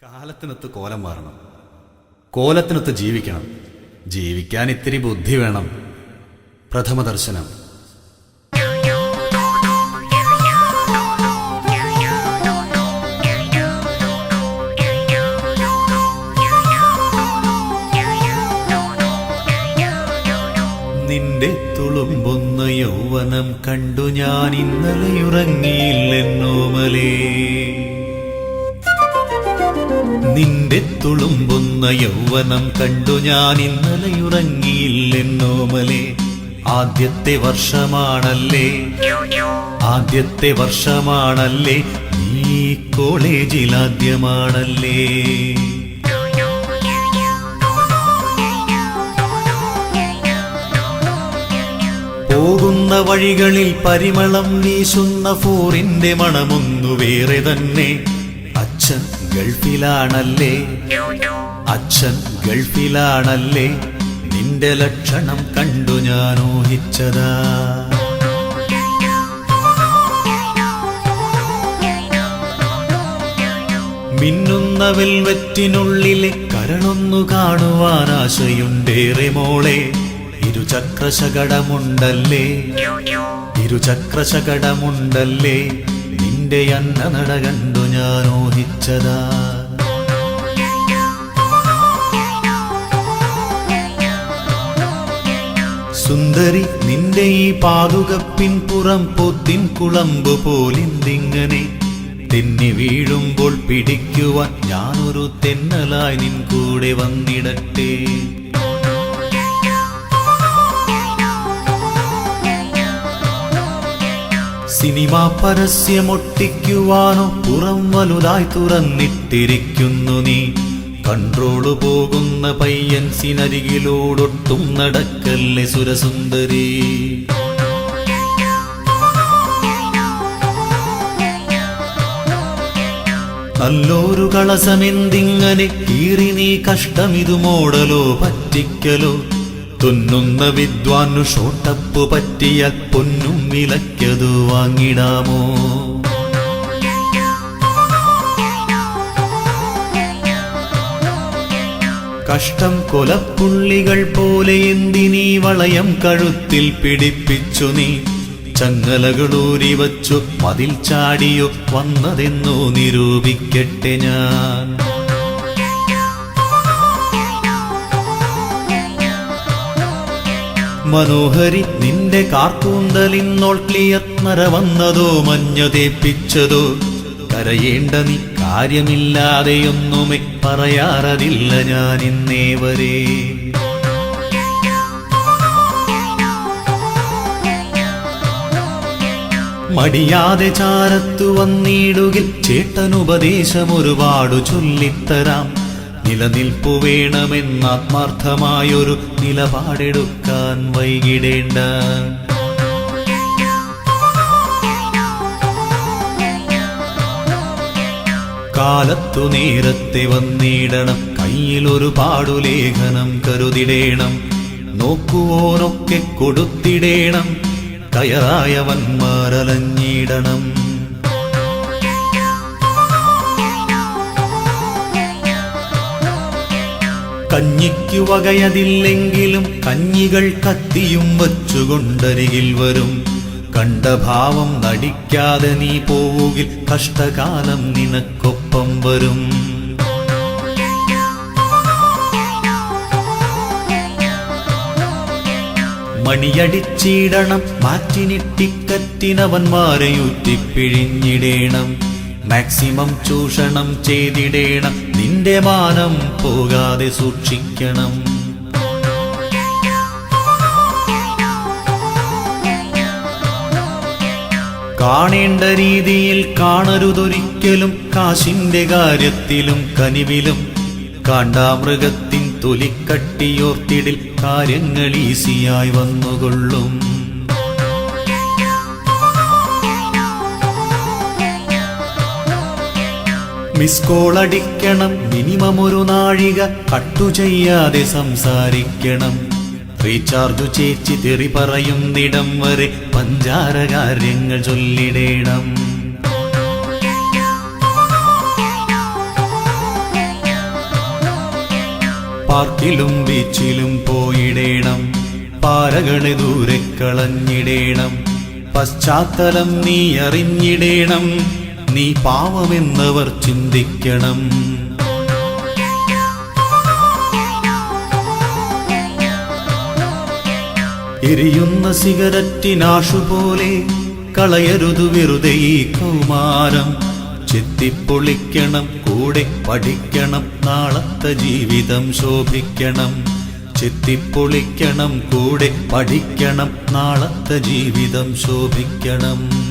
കാലത്തിനൊത്ത് കോലം മാറണം, കോലത്തിനൊത്ത് ജീവിക്കണം. ജീവിക്കാൻ ഇത്തിരി ബുദ്ധി വേണം. പ്രഥമ ദർശനം. നിന്റെ തുളുമ്പുന്ന യൗവനം കണ്ടു ഞാൻ ഇന്നലെയുറങ്ങിയില്ലെന്നോമലേ. നിന്റെ തുളുമ്പുന്ന യൗവനം കണ്ടു ഞാൻ ഇന്നലെയുറങ്ങിയില്ലെന്നോമലേ. ആദ്യത്തെ വർഷമാണല്ലേ, ആദ്യത്തെ വർഷമാണല്ലേ, നീ കോളേജിലാദ്യമാണല്ലേ. പോകുന്ന വഴികളിൽ പരിമളം വീശുന്ന ഫോറിന്റെ മണമൊന്നു വേറെ തന്നെ. അച്ഛൻ ഗൾഫിലാണല്ലേ, അച്ഛൻ ഗൾഫിലാണല്ലേ, നിന്റെ ലക്ഷണം കണ്ടു ഞാൻ ഊഹിച്ചതാ. മിന്നുന്ന വെൽവെറ്റിനുള്ളിലെ കരളൊന്നു കാണുവാൻ ആശയുണ്ടേറെ മോളെ. ഇരുചക്രശകടമുണ്ടല്ലേ, ഇരുചക്രശകടമുണ്ടല്ലേ, നിന്റെ അന്നനട കണ്ടു ഞാൻ ഊഹിച്ചതാ. സുന്ദരി നിന്റെ ഈ പാതുകപ്പിൻ പുറം പൊത്തിൻ കുളമ്പ് പോലിന്തിങ്ങനെ തെന്നി വീഴുമ്പോൾ പിടിക്കുവാൻ ഞാനൊരു തെന്നലായി നിൻ കൂടെ വന്നിടട്ടെ. സിനിമാ പരസ്യമൊട്ടിക്കുവാനോ പുറം വലുതായി തുറന്നിട്ടിരിക്കുന്നു നീ. കൺട്രോള് പോകുന്ന പയ്യൻസിനരികിലോടൊട്ടും നടക്കല്ലേ സുരസുന്ദരി. നല്ലൊരു കളസമെന്തിങ്ങനെ കീറി നീ കഷ്ടമിതു മോടലോ പറ്റിക്കലോ. തുന്നുന്ന വിദ്വാനു ഷോട്ടപ്പ് പറ്റിയാൽ പൊന്നും വിലക്കതു വാങ്ങിടാമോ. കഷ്ടം കൊലപ്പുള്ളികൾ പോലെ എന്തിനീ വളയം കഴുത്തിൽ പിടിപ്പിച്ചു നീ. ചങ്ങലകളൂരി വച്ചു മതിൽ ചാടിയോ വന്നതെന്നു നിരൂപിക്കട്ടെ ഞാൻ. മനോഹരി നിന്റെ കാർക്കൂന്തലിന്നോൾ ക്ലിയർ നര വന്നതോ മഞ്ഞ തേപ്പിച്ചതോ. കരയേണ്ട നീ കാര്യമില്ലാതെയൊന്നുമേ പറയാറതില്ല ഞാൻ ഇന്നേ വരെ. മടിയാതെ ചാരത്തു വന്നിടുകിൽ ചേട്ടനുപദേശമൊരുപാടു ചൊല്ലിത്തരാം. നിലനിൽപ്പു വേണമെന്നാത്മാർത്ഥമായൊരു നിലപാടെടുക്കാൻ വൈകിടേണ്ട. കാലത്തു നേരത്തെ വന്നിടണം, കയ്യിലൊരു പാടുലേഖനം കരുതിടേണം. നോക്കുവോനൊക്കെ കൊടുത്തിടേണം, കയറായവന്മാരലഞ്ഞിടണം. കഞ്ഞിക്കു വകയതില്ലെങ്കിലും കഞ്ഞികൾ കത്തിയും വച്ചുകൊണ്ടരികിൽ വരും. കണ്ട ഭാവം നടിക്കാതെ നീ പോവുകിൽ കഷ്ടകാലം നിനക്കൊപ്പം വരും. മണിയടിച്ചിടണം, മാറ്റിനി ടിക്കറ്റിനവന്മാരെയൂറ്റിപ്പിഴിഞ്ഞിടേണം. മാക്സിമം ചൂഷണം ചെയ്തിടേണം, നിന്റെ മാനം പോകാതെ സൂക്ഷിക്കണം. കാണേണ്ട രീതിയിൽ കാണരുതൊരിക്കലും, കാശിന്റെ കാര്യത്തിലും കനിവിലും. കാണ്ടാമൃഗത്തിൻ തൊലിക്കട്ടിയോർത്തിടിൽ കാര്യങ്ങൾ ഈസിയായി വന്നുകൊള്ളും. മിസ് കോൾ അടിക്കണം, മിനിമം ഒരു നാഴിക കട്ടു ചെയ്യാതെ സംസാരിക്കണം. റീചാർജു ചേച്ചി തെറി പറയുന്നിടം വരെ പഞ്ചാര കാര്യങ്ങൾ ചൊല്ലിടേണം. പാർക്കിലും ബീച്ചിലും പോയിടേണം, പാരകളെ ദൂരെ കളഞ്ഞിടേണം. പശ്ചാത്തലം നീ അറിഞ്ഞിടേണം, നീ പാവമെന്നവർ ചിന്തിക്കണം. എരിയുന്ന സിഗരറ്റിനാശുപോലെ കളയരുതു വെറുതെ ഈ കൗമാരം. ചെത്തിപ്പൊളിക്കണം, കൂടെ പഠിക്കണം, നാളത്തെ ജീവിതം ശോഭിക്കണം. ചെത്തിപ്പൊളിക്കണം, കൂടെ പഠിക്കണം, നാളത്തെ ജീവിതം ശോഭിക്കണം.